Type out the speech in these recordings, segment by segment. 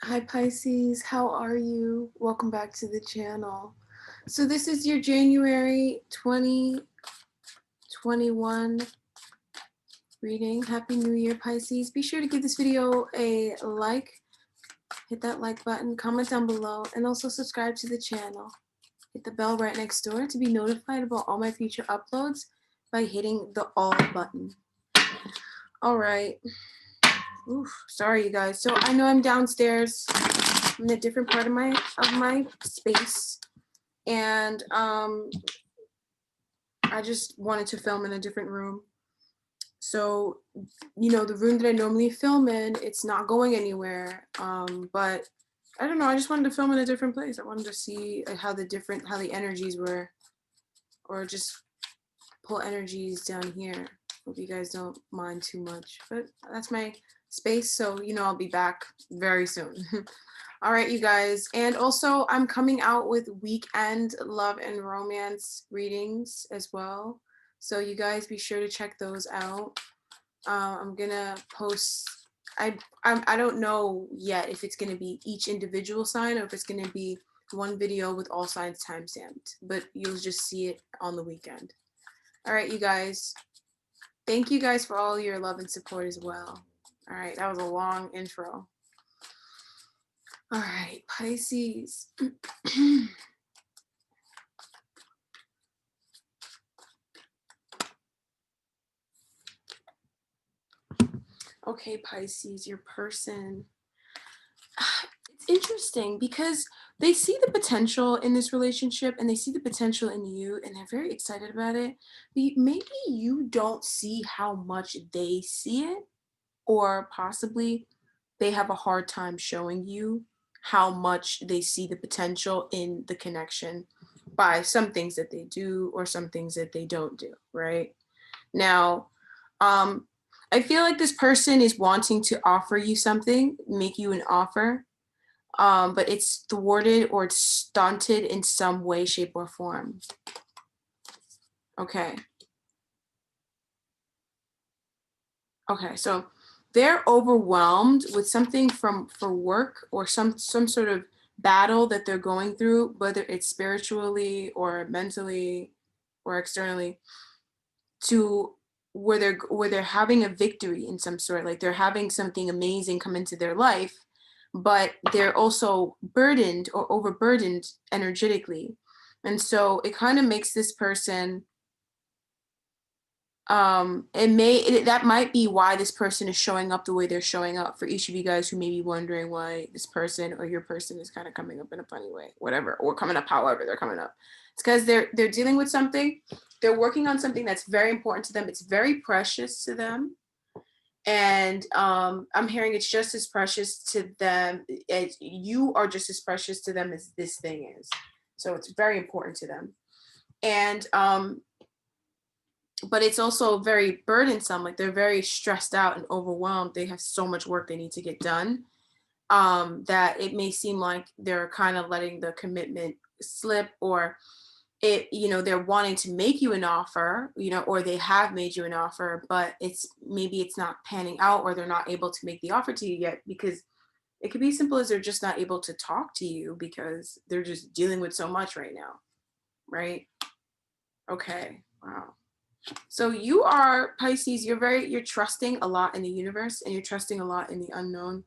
Hi Pisces, how are you? Welcome back to the channel. So this is your January 2021 reading. Happy New Year, Pisces. Be sure to give this video a like, hit that like button, comment down below, and also subscribe to the channel. Hit the bell right next door to be notified about all my future uploads by hitting the all button. All right. Oof, sorry you guys. So I know I'm downstairs. I'm in a different part of my space, and I just wanted to film in a different room. So, you know, the room that I normally film in, it's not going anywhere. But I don't know. I just wanted to film in a different place. I wanted to see how the energies were, or just pull energies down here. Hope you guys don't mind too much, but that's my space. So, you know, I'll be back very soon. All right, you guys. And also, I'm coming out with weekend love and romance readings as well. So you guys be sure to check those out. I'm gonna post. I don't know yet if it's gonna be each individual sign or if it's gonna be one video with all signs timestamped. But you'll just see it on the weekend. All right, you guys. Thank you guys for all your love and support as well. All right, that was a long intro. All right, Pisces. Okay, Pisces, your person. It's interesting because they see the potential in this relationship and they see the potential in you and they're very excited about it. But maybe you don't see how much they see it, or possibly they have a hard time showing you how much they see the potential in the connection by some things that they do or some things that they don't do, right? Now, I feel like this person is wanting to offer you something, make you an offer, but it's thwarted or it's stunted in some way, shape, or form. Okay. Okay, so they're overwhelmed with something for work or some sort of battle that they're going through, whether it's spiritually or mentally or externally, to where they're having a victory in some sort, like they're having something amazing come into their life, but they're also burdened or overburdened energetically. And so it kind of makes this person that might be why this person is showing up the way they're showing up, for each of you guys who may be wondering why this person or your person is kind of coming up in a funny way, whatever, or coming up however they're coming up. It's because they're dealing with something, they're working on something that's very important to them, it's very precious to them, and I'm hearing it's just as precious to them as you are, just as precious to them as this thing is. So it's very important to them. And but it's also very burdensome. Like they're very stressed out and overwhelmed. They have so much work they need to get done, that it may seem like they're kind of letting the commitment slip, or they're wanting to make you an offer, or they have made you an offer, but maybe it's not panning out, or they're not able to make the offer to you yet, because it could be simple as they're just not able to talk to you because they're just dealing with so much right now, right? Okay, wow. So you are, Pisces, you're trusting a lot in the universe, and you're trusting a lot in the unknown,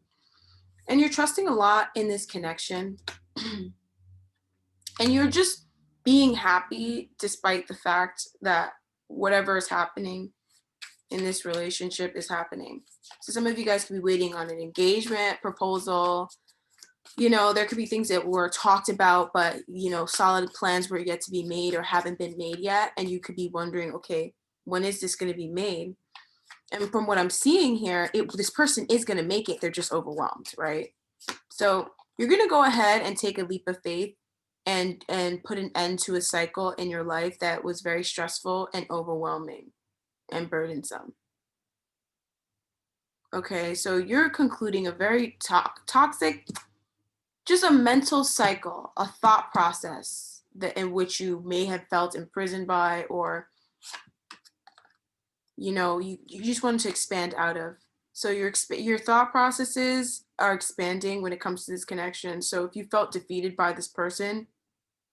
and you're trusting a lot in this connection. And you're just being happy despite the fact that whatever is happening in this relationship is happening. So some of you guys could be waiting on an engagement proposal. There could be things that were talked about, but solid plans were yet to be made or haven't been made yet, and you could be wondering, okay, when is this going to be made? And from what I'm seeing here, this person is going to make it. They're just overwhelmed, right? So you're going to go ahead and take a leap of faith and put an end to a cycle in your life that was very stressful and overwhelming and burdensome. Okay, so you're concluding a very toxic, just a mental cycle, a thought process in which you may have felt imprisoned by, or you just wanted to expand out of. So your thought processes are expanding when it comes to this connection. So if you felt defeated by this person,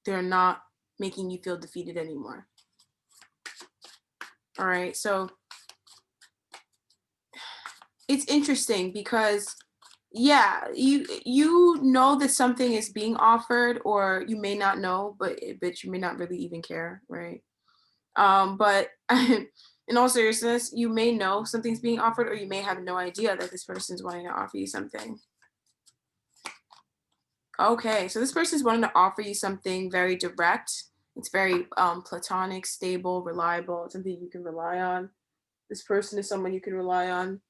they're not making you feel defeated anymore. All right. So it's interesting because yeah, you know that something is being offered, or you may not know, but you may not really even care, right? But in all seriousness, you may know something's being offered, or you may have no idea that this person's wanting to offer you something. Okay, so this person's wanting to offer you something very direct. It's very platonic, stable, reliable. It's something you can rely on. This person is someone you can rely on.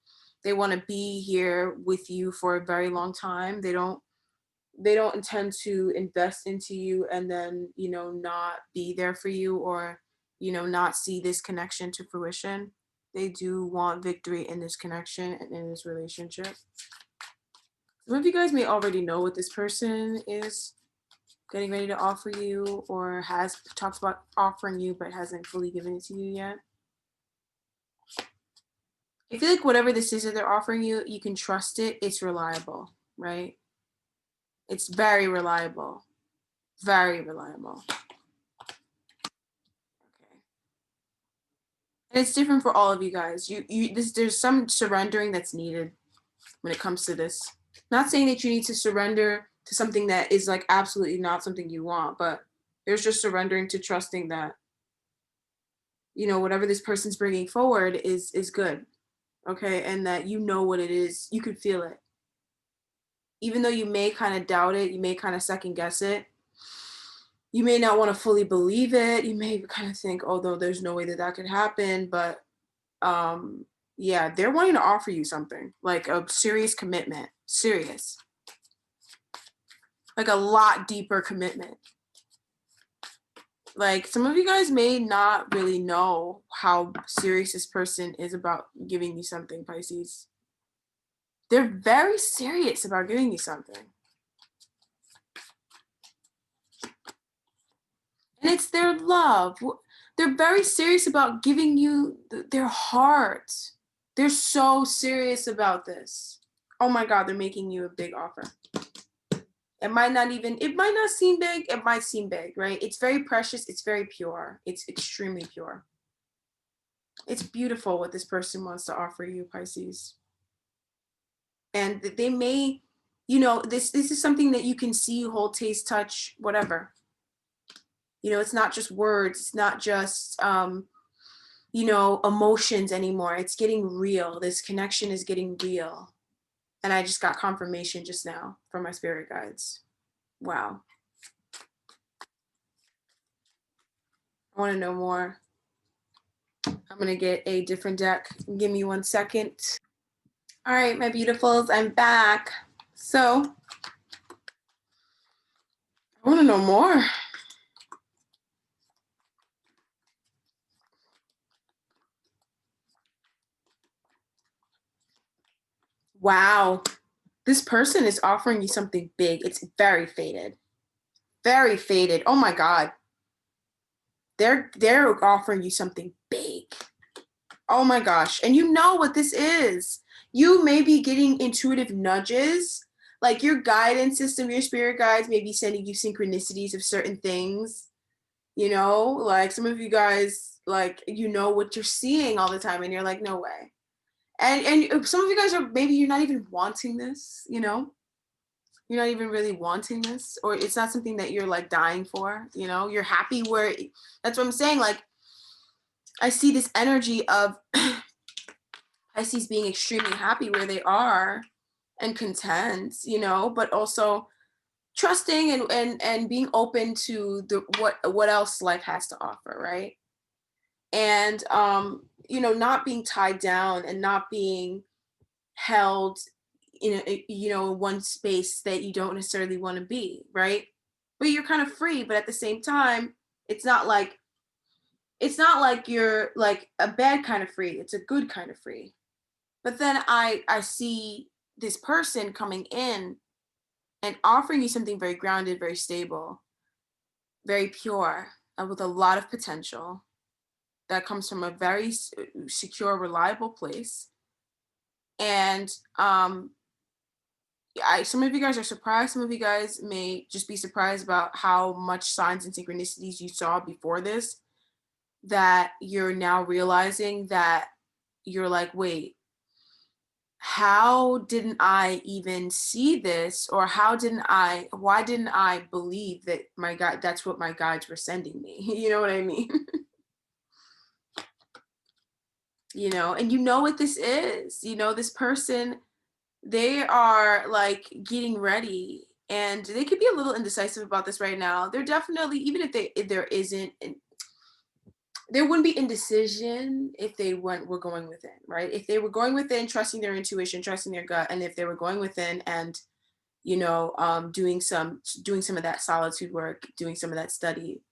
They want to be here with you for a very long time. They don't intend to invest into you and then, not be there for you, or, not see this connection to fruition. They do want victory in this connection and in this relationship. Some of you guys may already know what this person is getting ready to offer you, or has talked about offering you but hasn't fully given it to you yet. I feel like whatever this is that they're offering you, you can trust it. It's reliable, right? It's very reliable. Very reliable. Okay. And it's different for all of you guys. There's some surrendering that's needed when it comes to this. Not saying that you need to surrender to something that is like absolutely not something you want, but there's just surrendering to trusting that, whatever this person's bringing forward is good. Okay? And that you know what it is. You can feel it. Even though you may kind of doubt it, you may kind of second guess it, you may not want to fully believe it, you may kind of think, although there's no way that that could happen, but yeah, they're wanting to offer you something, like a serious commitment, serious, like a lot deeper commitment. Like, some of you guys may not really know how serious this person is about giving you something, Pisces. They're very serious about giving you something. And it's their love. They're very serious about giving you their heart. They're so serious about this. Oh my God, they're making you a big offer. It might not seem big. It might seem big, right? It's very precious. It's very pure. It's extremely pure. It's beautiful what this person wants to offer you, Pisces. And they may, this is something that you can see, hold, taste, touch, whatever. It's not just words. It's not just, emotions anymore. It's getting real. This connection is getting real. And I just got confirmation just now from my spirit guides. Wow. I want to know more. I'm going to get a different deck. Give me 1 second. All right, my beautifuls, I'm back. So, I want to know more. Wow. This person is offering you something big. It's very faded. Very faded. Oh my God. They're offering you something big. Oh my gosh. And you know what this is. You may be getting intuitive nudges, like your guidance system, your spirit guides may be sending you synchronicities of certain things. Like some of you guys, like, what you're seeing all the time and you're like, no way. And some of you guys maybe you're not even wanting this, you're not even really wanting this, or it's not something that you're like dying for, you're happy where, that's what I'm saying. Like, I see this energy of Pisces being extremely happy where they are and content, but also trusting and being open to what else life has to offer, right? And not being tied down and not being held in one space that you don't necessarily want to be, right? But you're kind of free, but at the same time, it's not like you're like a bad kind of free. It's a good kind of free. But then I see this person coming in and offering you something very grounded, very stable, very pure, with a lot of potential that comes from a very secure, reliable place. And some of you guys are surprised. Some of you guys may just be surprised about how much signs and synchronicities you saw before this, that you're now realizing that you're like, wait, how didn't I even see this? Or why didn't I believe that my guide, that's what my guides were sending me? You know what I mean? You know, and you know what this is, you know, this person, they are like getting ready, and they could be a little indecisive about this right now. They're definitely, even if there isn't, there wouldn't be indecision if they were going within, right? If they were going within, trusting their intuition, trusting their gut, and if they were going within and, you know, doing some of that solitude work, doing some of that study,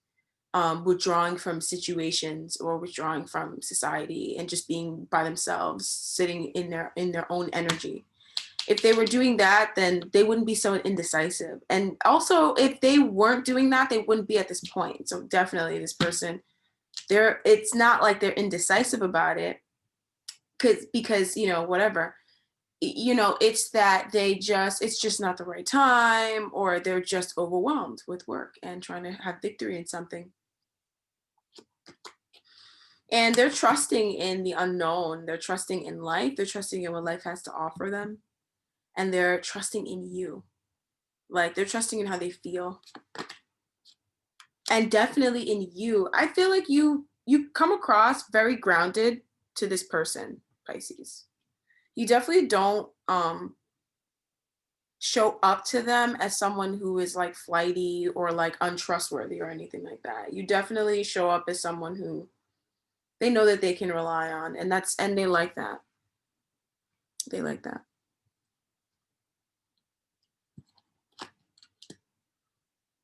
withdrawing from situations or withdrawing from society and just being by themselves, sitting in their own energy. If they were doing that, then they wouldn't be so indecisive. And also, if they weren't doing that, they wouldn't be at this point. So definitely, this person, it's not like they're indecisive about it, because you know, whatever, you know, it's that it's just not the right time, or they're just overwhelmed with work and trying to have victory in something. And they're trusting in the unknown. They're trusting in life. They're trusting in what life has to offer them. And they're trusting in you. Like, they're trusting in how they feel. And definitely in you. I feel like you come across very grounded to this person, Pisces. You definitely don't show up to them as someone who is like flighty or like untrustworthy or anything like that. You definitely show up as someone who they know that they can rely on, and they like that. They like that.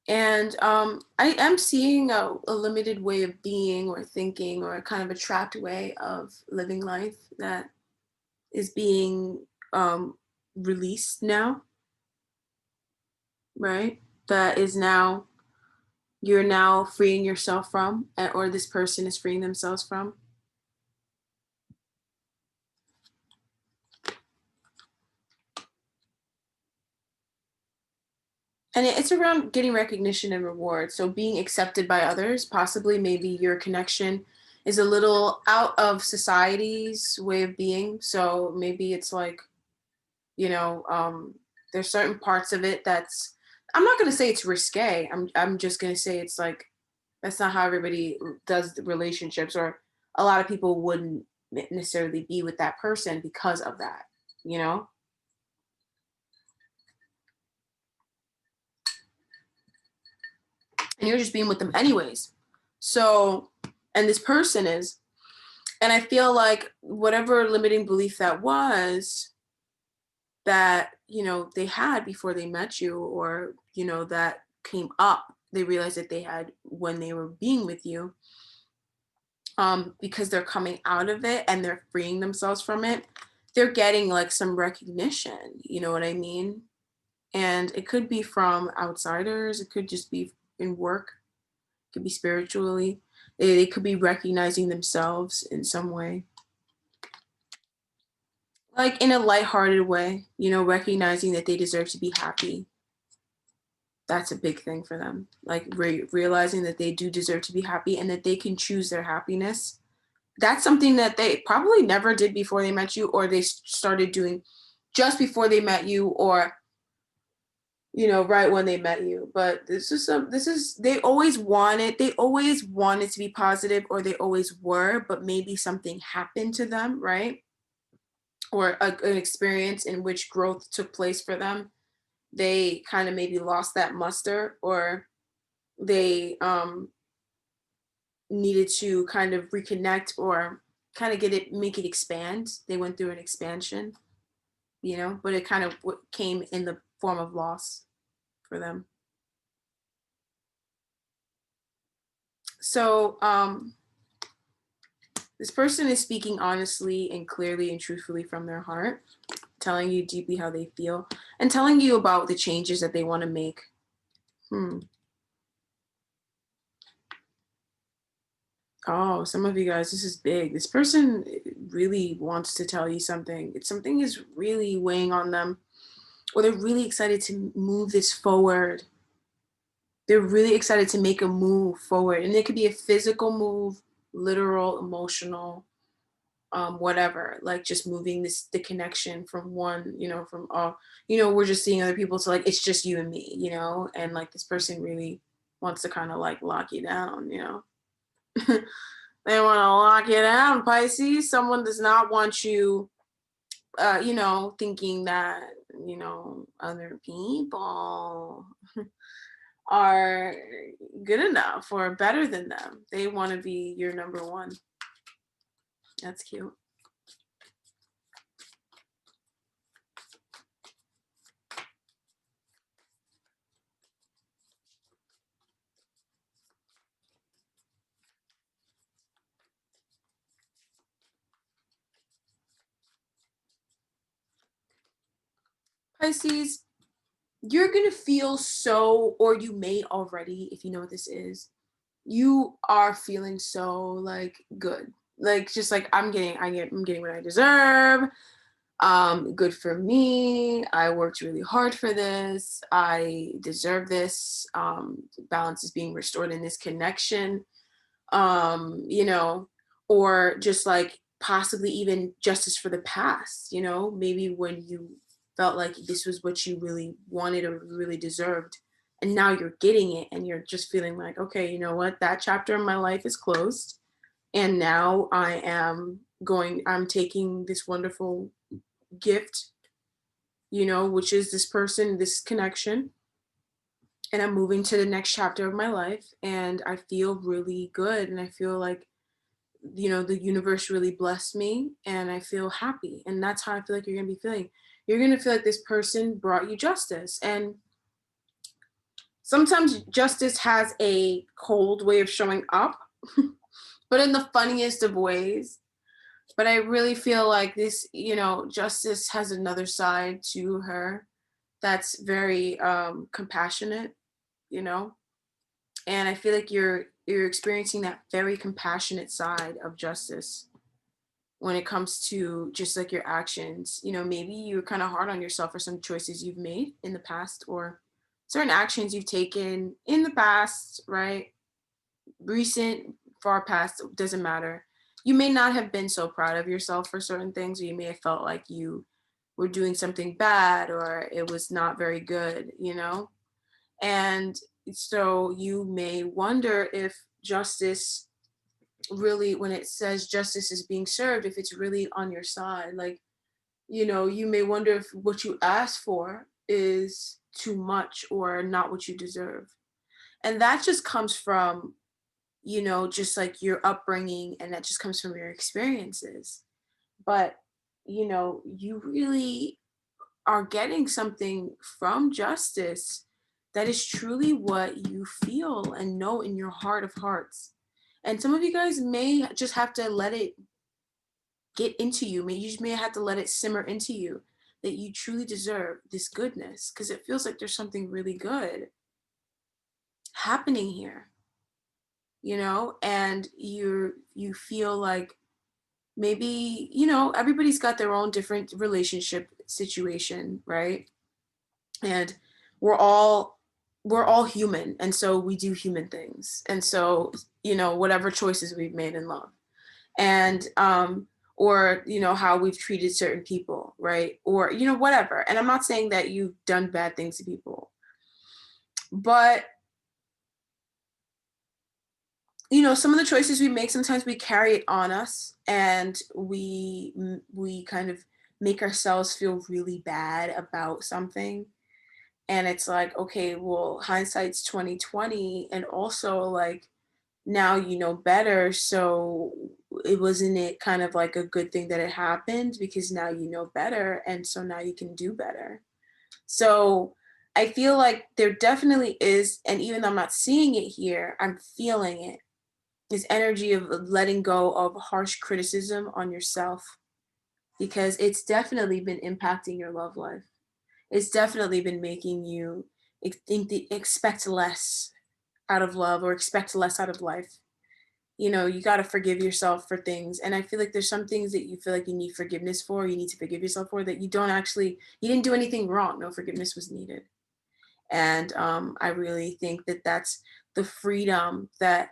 And I am seeing a limited way of being or thinking, or a kind of a trapped way of living life that is being released now, right? That is now, you're now freeing yourself from, or this person is freeing themselves from. And it's around getting recognition and reward. So being accepted by others, possibly maybe your connection is a little out of society's way of being. So maybe it's like, you know, there's certain parts of it that's, I'm not going to say it's risque. I'm just going to say it's like, that's not how everybody does the relationships, or a lot of people wouldn't necessarily be with that person because of that, you know? And you're just being with them anyways. So, and this person is, and I feel like whatever limiting belief that was, that, you know, they had before they met you, or, you know, that came up, they realized that they had when they were being with you, because they're coming out of it and they're freeing themselves from it, they're getting like some recognition, you know what I mean? And it could be from outsiders, it could just be in work, it could be spiritually, they could be recognizing themselves in some way, like in a lighthearted way, you know, recognizing that they deserve to be happy. That's a big thing for them, like realizing that they do deserve to be happy and that they can choose their happiness. That's something that they probably never did before they met you, or they started doing just before they met you, or, you know, right when they met you. But they always wanted to be positive, or they always were, but maybe something happened to them, right? Or an experience in which growth took place for them. They kind of maybe lost that muster, or they needed to kind of reconnect, or kind of make it expand. They went through an expansion, you know, but it kind of came in the form of loss for them. So this person is speaking honestly and clearly and truthfully from their heart, telling you deeply how they feel, and telling you about the changes that they want to make. Oh, some of you guys, this is big. This person really wants to tell you something. It's something is really weighing on them, or they're really excited to move this forward. They're really excited to make a move forward. And it could be a physical move, literal, emotional, whatever, like just moving the connection from one, from we're just seeing other people to like it's just you and me, and like this person really wants to kind of like lock you down. They want to lock you down, Pisces. Someone does not want you thinking that, other people are good enough or better than them. They want to be your number one. That's cute. Pisces, you're going to feel so, or you may already, if you know what this is, you are feeling so like good. Like just like I'm getting what I deserve. Good for me. I worked really hard for this. I deserve this. Balance is being restored in this connection. um you know or just like possibly even justice for the past, maybe when you felt like this was what you really wanted or really deserved, and now you're getting it and you're just feeling like, okay, you know what, that chapter of my life is closed, and now I'm taking this wonderful gift, which is this person, this connection, and I'm moving to the next chapter of my life, and I feel really good, and I feel like, the universe really blessed me, and I feel happy. And that's how I feel like you're going to be feeling. You're going to feel like this person brought you justice. And sometimes justice has a cold way of showing up, but in the funniest of ways. But I really feel like this, justice has another side to her that's very compassionate, you know? And I feel like you're experiencing that very compassionate side of justice when it comes to just like your actions. Maybe you're kind of hard on yourself for some choices you've made in the past, or certain actions you've taken in the past, right? Recent, far past, doesn't matter. You may not have been so proud of yourself for certain things, or you may have felt like you were doing something bad or it was not very good, And so you may wonder if justice really, when it says justice is being served, if it's really on your side. Like, you may wonder if what you asked for is too much or not what you deserve. And that just comes from, just like your upbringing, and that just comes from your experiences. But, you really are getting something from justice that is truly what you feel and know in your heart of hearts. And some of you guys may just have to let it get into you. You just may have to let it simmer into you that you truly deserve this goodness, because it feels like there's something really good happening here, and you feel like maybe, everybody's got their own different relationship situation, right? And we're all we're all human, and so we do human things, and so, whatever choices we've made in love, and or how we've treated certain people, right? Or whatever. And I'm not saying that you've done bad things to people, but some of the choices we make, sometimes we carry it on us, and we kind of make ourselves feel really bad about something. And it's like, okay, well, hindsight's 2020, and also like now you know better, so it wasn't it kind of like a good thing that it happened, because now you know better, and so now you can do better. So I feel like there definitely is, and even though I'm not seeing it here, I'm feeling it, this energy of letting go of harsh criticism on yourself, because it's definitely been impacting your love life. It's definitely been making you expect less out of love, or expect less out of life. you know, you got to forgive yourself for things. And I feel like there's some things that you feel like you need forgiveness for, you need to forgive yourself for, that you don't actually, you didn't do anything wrong. No forgiveness was needed. And I really think that that's the freedom that,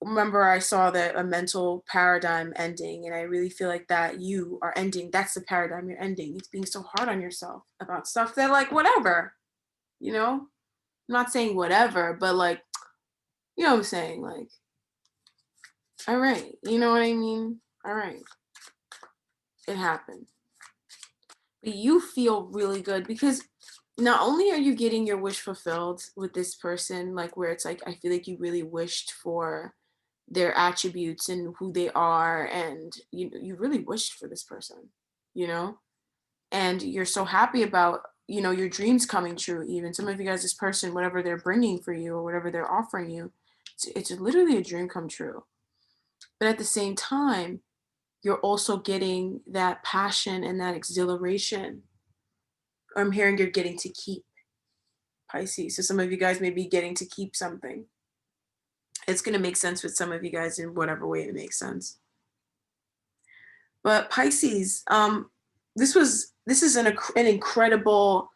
remember I saw that a mental paradigm ending, and I really feel like that you are ending, that's the paradigm you're ending. It's being so hard on yourself about stuff that, like, whatever, you know? I'm not saying whatever, but like, you know what I'm saying? Like, all right, you know what I mean? All right, it happened. But you feel really good because not only are you getting your wish fulfilled with this person, like where it's like, I feel like you really wished for their attributes and who they are, and you really wished for this person, you know? And you're so happy about, you know, your dreams coming true. Even some of you guys, this person, whatever they're bringing for you or whatever they're offering you, it's literally a dream come true. But at the same time, you're also getting that passion and that exhilaration. I'm hearing you're getting to keep, Pisces. So some of you guys may be getting to keep something. It's going to make sense with some of you guys in whatever way it makes sense. But Pisces, this is an incredible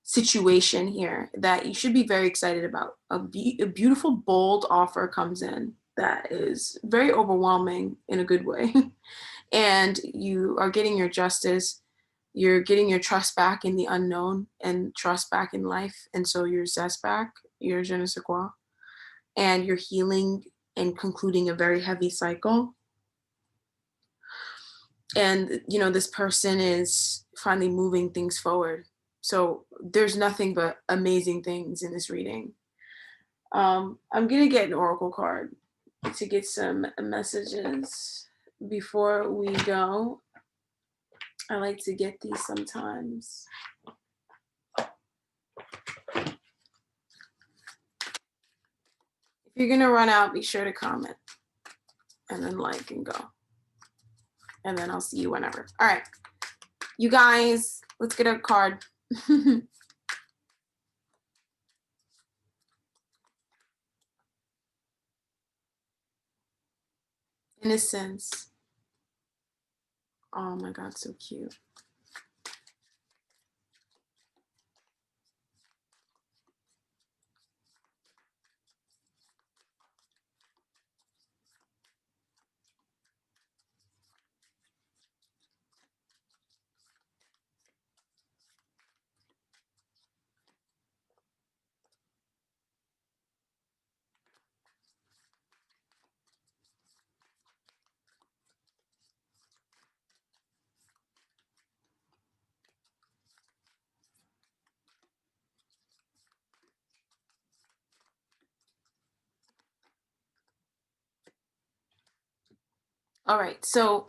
situation here that you should be very excited about. A beautiful, bold offer comes in that is very overwhelming in a good way. And you are getting your justice. You're getting your trust back in the unknown and trust back in life. And so your zest back, your je ne sais quoi, and you're healing and concluding a very heavy cycle. And, you know, this person is finally moving things forward. So there's nothing but amazing things in this reading. I'm going to get an oracle card to get some messages before we go. I like to get these sometimes. If you're going to run out, be sure to comment and then like and go. And then I'll see you whenever. All right. You guys, let's get a card. Innocence. Oh my God, so cute. All right, so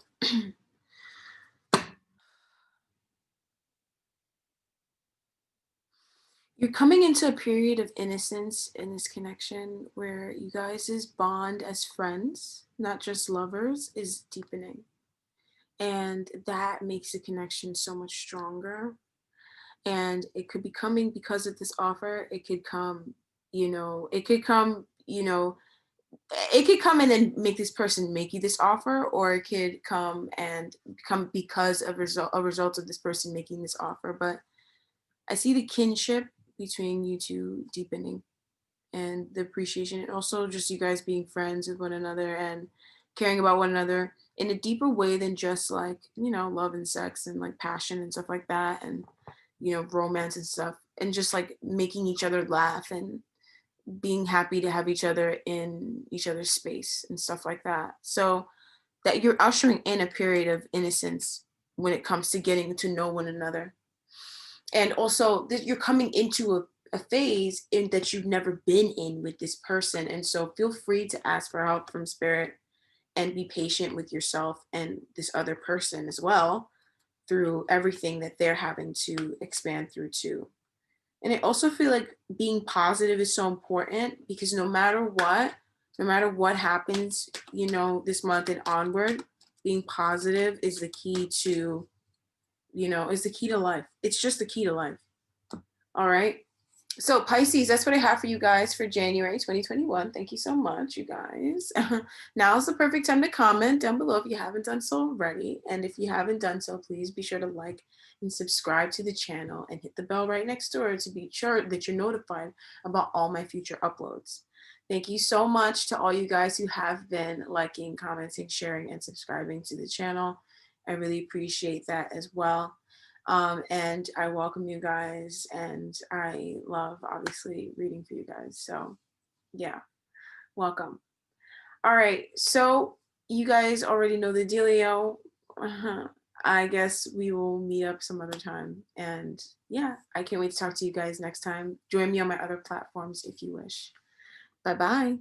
you're coming into a period of innocence in this connection where you guys' bond as friends, not just lovers, is deepening. And that makes the connection so much stronger. And it could be coming because of this offer. It could come, it could come, it could come and then make this person make you this offer, or it could come and come because of a result of this person making this offer. But I see the kinship between you two deepening, and the appreciation, and also just you guys being friends with one another and caring about one another in a deeper way than just like, love and sex and like passion and stuff like that, and romance and stuff, and just like making each other laugh and being happy to have each other in each other's space and stuff like that. So that you're ushering in a period of innocence when it comes to getting to know one another. And also that you're coming into a phase in that you've never been in with this person. And so feel free to ask for help from spirit and be patient with yourself and this other person as well through everything that they're having to expand through too. And I also feel like being positive is so important, because no matter what happens, this month and onward, being positive is the key to, is the key to life. It's just the key to life. All right. So Pisces, that's what I have for you guys for January 2021. Thank you so much, you guys. Now is the perfect time to comment down below if you haven't done so already. And if you haven't done so, please be sure to like and subscribe to the channel and hit the bell right next door to be sure that you're notified about all my future uploads. Thank you so much to all you guys who have been liking, commenting, sharing, and subscribing to the channel. I really appreciate that as well. And I welcome you guys, and I love obviously reading for you guys. So yeah, welcome. All right, so you guys already know the dealio. I guess we will meet up some other time, and yeah, I can't wait to talk to you guys next time. Join me on my other platforms if you wish. Bye bye.